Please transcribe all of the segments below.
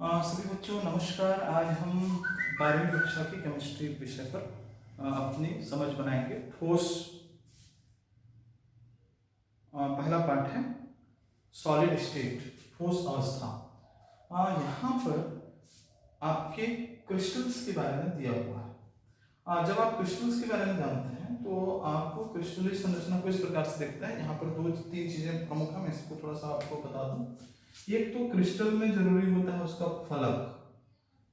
सभी बच्चों नमस्कार। आज हम 12वीं कक्षा की केमिस्ट्री विषय पर अपनी समझ बनाएंगे। ठोस पहला पार्ट है सॉलिड स्टेट, ठोस अवस्था। यहाँ पर आपके क्रिस्टल्स के बारे में दिया हुआ है। जब आप क्रिस्टल्स के बारे में जानते हैं तो आपको क्रिस्टलीय संरचना को इस प्रकार से दिखता है। यहाँ पर दो तीन चीजें प्रमुख है, मैं इसको थोड़ा सा आपको बता दूं। एक तो क्रिस्टल में जरूरी होता है उसका फलक।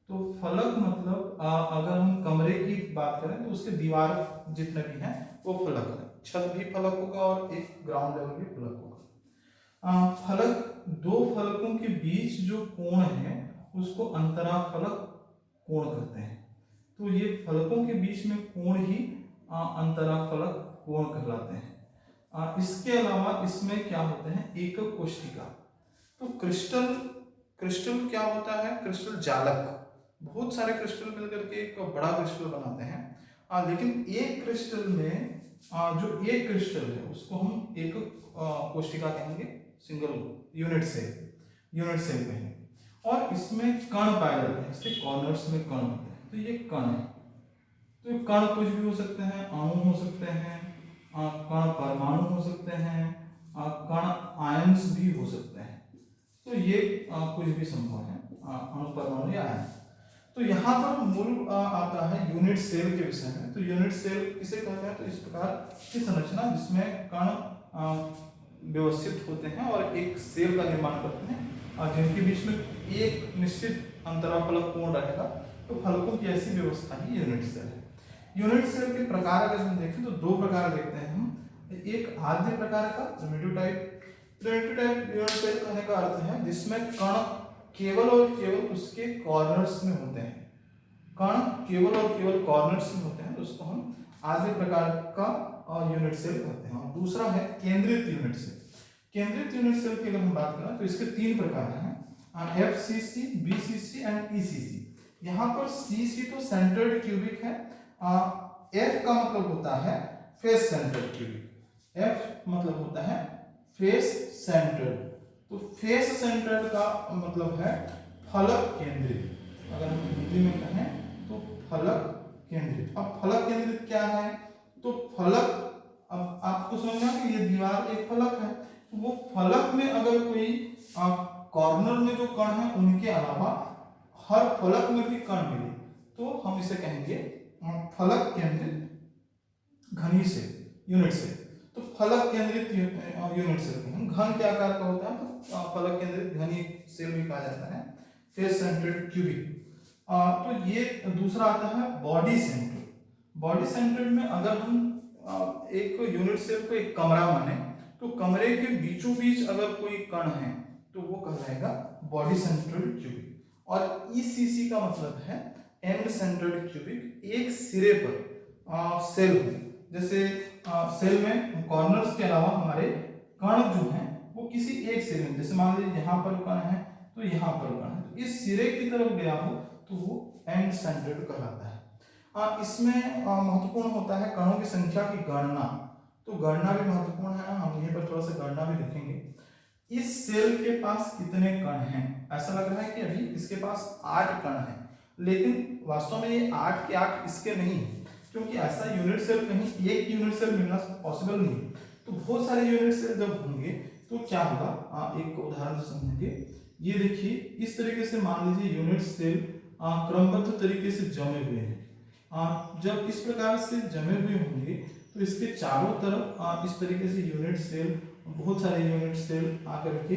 तो फलक मतलब अगर हम कमरे की बात करें तो उसके दीवार जितने भी हैं वो फलक है। छत भी फलक होगा और एक ग्राउंड लेवल भी फलक होगा। फलक, दो फलकों के बीच जो कोण है उसको अंतरा फलक कोण कहते हैं। तो ये फलकों के बीच में कोण ही अंतरा फलक कोण कहलाते हैं। इसके अलावा इसमें क्या होते हैं, एकक कोशिका। तो क्रिस्टल क्या होता है, क्रिस्टल जालक। बहुत सारे क्रिस्टल मिलकर के एक बड़ा क्रिस्टल बनाते हैं। लेकिन एक क्रिस्टल में जो एक क्रिस्टल है उसको हम एक कोशिका कहेंगे, सिंगल यूनिट सेल कहेंगे। और इसमें कण पाए जाते हैं, इसके कॉर्नर्स में कण होते हैं। तो ये कण है। तो कण कुछ भी हो सकते हैं, अणु हो सकते हैं, कण परमाणु हो सकते हैं, कण आयंस भी हो सकते हैं। तो ये कुछ भी संभव है, अणु परमाणु या आयन। तो यहाँ पर मूल आता है यूनिट सेल के विषय में। तो यूनिट सेल किसे कहते हैं, तो इस प्रकार की संरचना जिसमें कण व्यवस्थित होते हैं और एक सेल का निर्माण करते हैं, जिनके बीच में एक निश्चित अंतराफलक कोण रहेगा। तो फलकों की ऐसी व्यवस्था ही यूनिट सेल है। यूनिट सेल के प्रकार अगर हम देखें तो दो प्रकार देखते हैं हम। एक आद्य प्रकार का प्रिमिटिव टाइप यूनिट सेल कहने का अर्थ है जिसमें कण केवल और केवल उसके कॉर्नर्स में होते हैं। कण केवल और केवल कॉर्नर्स में होते हैं, तो उसको हम आद्य प्रकार का यूनिट सेल कहते हैं। दूसरा है केंद्रित यूनिट सेल। केंद्रित यूनिट सेल की अगर हम बात करें तो इसके तीन प्रकार हैं, FCC, BCC एंड ECC। यहाँ पर CC तो सेंटर्ड क्यूबिक है। F का मतलब होता है फेस सेंटर्ड क्यूबिक। F मतलब होता है फेस सेंटर्ड। तो फेस सेंटर्ड का मतलब है फलक केंद्रित। अगर हम हिंदी में कहें तो फलक केंद्रित। अब फलक केंद्रित क्या है, तो फलक, अब आपको समझना कि ये दीवार एक फलक है। तो वो फलक में अगर कोई कॉर्नर में जो कण है उनके अलावा हर फलक में भी कण मिले तो हम इसे कहेंगे फलक केंद्रित घनी से यूनिट से। तो फलक केंद्रित यूनिट सेल हम घन के आकार का होता है, तो फलक केंद्रित घनी सेल भी कहा जाता है, फेस सेंटर्ड क्यूबिक। तो ये दूसरा आता है बॉडी सेंटर्ड। बॉडी सेंटर्ड में अगर हम एक यूनिट सेल को एक कमरा माने तो कमरे के बीचों बीच अगर कोई कण है तो वो कहलाएगा बॉडी सेंटर्ड क्यूबिक। और ECC का मतलब है एंड सेंटर्ड क्यूबिक। एक सिरे पर सेल हो, जैसे सेल में कॉर्नर्स के अलावा हमारे कण जो हैं वो किसी एक सिरे में, जैसे मान लीजिए यहाँ पर कण है तो यहाँ पर कण है, तो इस सिरे की तरफ गया हो तो वो एंड सेंटर्ड कहलाता है। इसमें महत्वपूर्ण होता है कणों की संख्या की गणना। तो गणना भी महत्वपूर्ण है, हम यहीं पर थोड़ा सा गणना भी देखेंगे। इस सेल के पास कितने कण हैं, ऐसा लग रहा है कि अभी इसके पास 8 कण हैं, लेकिन वास्तव में ये 8 के 8 इसके नहीं है, क्योंकि ऐसा यूनिट सेल कहीं एक यूनिट सेल मिलना पॉसिबल नहीं। तो बहुत सारे यूनिट सेल जब होंगे तो क्या होगा, एक उदाहरण से समझेंगे। ये देखिए, इस तरीके से मान लीजिए यूनिट सेल क्रमबद्ध तरीके से जमे हुए हैं। जब इस प्रकार से जमे हुए होंगे तो इसके चारों तरफ इस तरीके से यूनिट सेल, बहुत सारे यूनिट सेल आकर के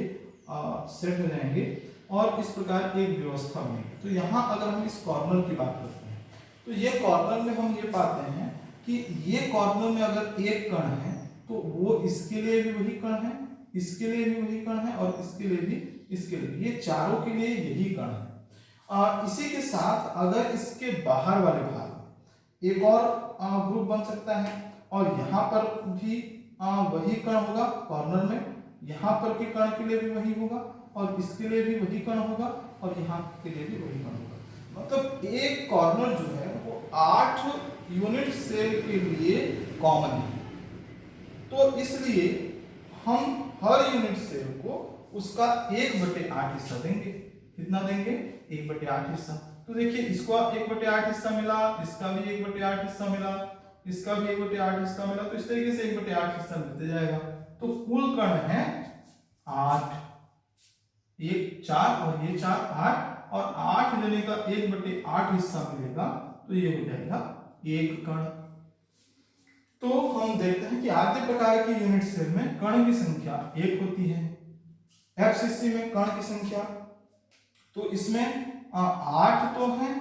सेट हो जाएंगे और इस प्रकार एक व्यवस्था बनेगी। तो यहाँ अगर हम इस कॉर्नर की बात करते हैं तो ये कॉर्नर में हम ये पाते हैं कि ये कॉर्नर में अगर एक कण है तो वो इसके लिए भी वही कण है, इसके लिए भी वही कण है और इसके लिए भी, इसके लिए, ये चारों के लिए यही कण है। इसी के साथ अगर इसके बाहर वाले भाग एक और ग्रुप बन सकता है और यहाँ पर भी वही कण होगा कॉर्नर में, यहाँ पर के कण के लिए भी वही होगा और इसके लिए भी वही कण होगा और यहाँ के लिए भी वही कण होगा। मतलब एक कॉर्नर जो है वो 8 यूनिट सेल के लिए कॉमन है। तो इसलिए हम हर यूनिट सेल को उसका 1/8 हिस्सा देंगे। कितना देंगे 1/8 हिस्सा। तो देखिए इसको 1/8 हिस्सा मिला, इसका भी 1/8 हिस्सा मिला, इसका भी 1/8 हिस्सा मिला, तो इस तरीके से 1/8 हिस्सा मिलते जाएगा। तो कुल कण है 8, 1 4 और ये 4 8, और 8 जने का 1/8 हिस्सा मिलेगा, तो ये हो जाएगा एक कण। तो हम देखते हैं कि आद्य प्रकार की यूनिट सेल में कण की संख्या 1 होती है। एफसीसी में कण की संख्या, तो इसमें 8 तो है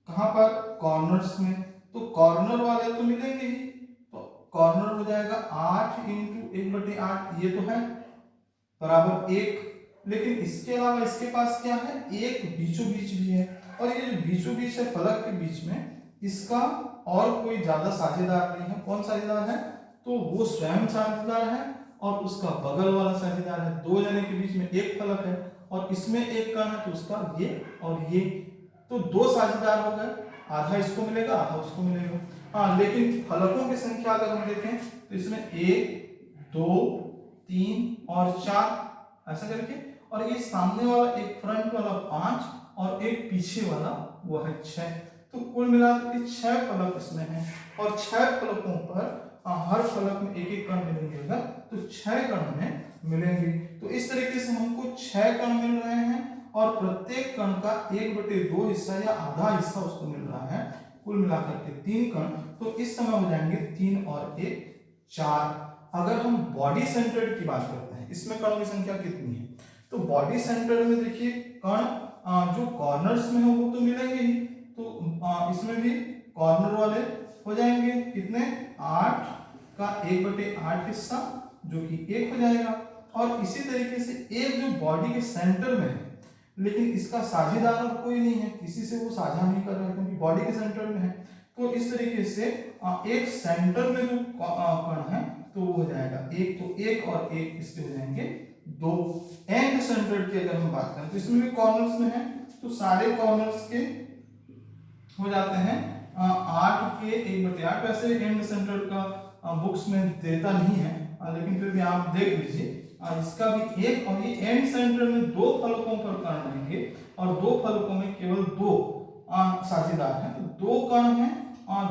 कहां पर, कॉर्नर्स में, तो कॉर्नर वाले तो मिलेंगे ही, तो कॉर्नर हो जाएगा 8 इंटू 1/8, ये तो है बराबर 1। लेकिन इसके अलावा इसके पास क्या है, एक बीचों बीच भी है, और ये जो बीचों बीच है फलक के बीच में, इसका और कोई ज्यादा साझेदार नहीं है। कौन साझेदार है, तो वो स्वयं साझेदार है और उसका बगल वाला साझेदार है। दो जने के बीच में एक फलक है और इसमें एक कण है, तो उसका ये और ये, तो दो साझेदार हो गए, आधा इसको मिलेगा आधा उसको मिलेगा। हाँ, लेकिन फलकों की संख्या अगर हम देखें तो इसमें 1 2 3 और 4 ऐसा करके, और ये सामने वाला एक फ्रंट वाला 5 और एक पीछे वाला वो है 6, तो कुल मिलाकर के 6 फलक इसमें हैं, और 6 फलकों पर हर फलक में एक एक कण मिलेंगे, तो 6 कण में मिलेंगे। तो इस तरीके से हमको 6 कण मिल रहे हैं, और प्रत्येक कण का 1/2 हिस्सा या आधा हिस्सा उसको मिल रहा है, कुल मिलाकर के 3 कण। तो इस समय हो जाएंगे 3 और 1 4। अगर हम बॉडी सेंटर्ड की बात करते हैं, इसमें कणों की संख्या कितनी है, तो बॉडी सेंटर्ड में देखिए कण जो कॉर्नर्स में है वो तो मिलेंगे ही, तो इसमें भी कॉर्नर वाले हो जाएंगे कितने, 8 का 1/8 हिस्सा जो कि 1 हो जाएगा। और इसी तरीके से एक जो बॉडी के सेंटर में है, लेकिन इसका साझेदार और कोई नहीं है, किसी से वो साझा नहीं कर रहा है क्योंकि बॉडी के सेंटर में है, तो इस तरीके से एक सेंटर में जो कण है तो वो हो जाएगा 1, तो 1 और 1 इसके हो जाएंगे 2। एंड सेंटर की अगर हम बात करें तो इसमें भी कॉर्नर्स में है, तो सारे कॉर्नर्स के हो जाते हैं 8 के 1/8। वैसे एंड सेंटर का बुक्स में देता नहीं है, लेकिन फिर भी आप देख लीजिए, इसका भी 1, और ये एंड सेंटर में 2 फलकों पर कण रहेंगे, और 2 फलकों में केवल 2 साझेदार हैं, तो 2 कण हैं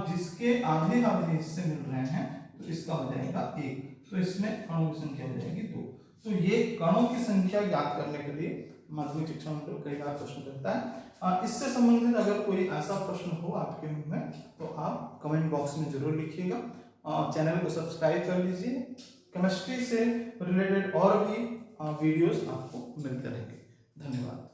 जिसके आधे आधे हिस्से मिल रहे हैं, तो इसका हो जाएगा 1, तो इसमें कणों की संख्या हो जाएगी 2। तो ये कणों की संख्या ज्ञात करने के लिए माध्यमिक शिक्षा में कई बार प्रश्न करता है। इससे संबंधित अगर कोई ऐसा प्रश्न हो आपके मन में, तो आप कमेंट बॉक्स में जरूर लिखिएगा। चैनल को सब्सक्राइब कर लीजिए, केमिस्ट्री से रिलेटेड और भी वीडियोस आपको मिलते रहेंगे। धन्यवाद।